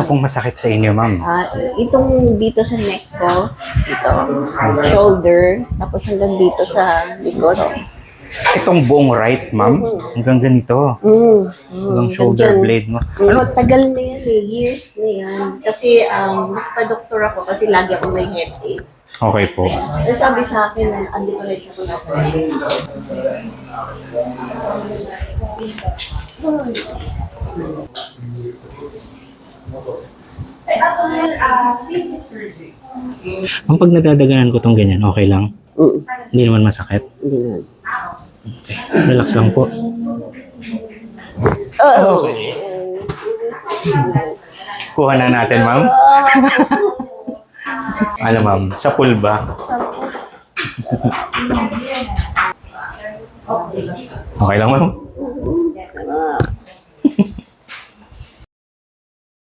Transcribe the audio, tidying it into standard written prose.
na pong masakit sa inyo, ma'am? Itong dito sa neck ko, ito, shoulder, tapos hanggang dito sa likod. Itong buong right, ma'am? Hanggang ganito. Hanggang shoulder blade mo. Ano? Tagal na yan eh, years na yan. Kasi nagpa-doktor ako kasi lagi ako may headache. Okay po. Sabi sa akin na undifferential ko nasa Ang pag nadadaganan ko tong ganyan, okay lang? Hindi naman masakit? Hindi na. Okay. Relax lang po. Okay. Kuha na natin, ma'am. Ano, ma'am? Sa pool ba? Okay lang, ma'am?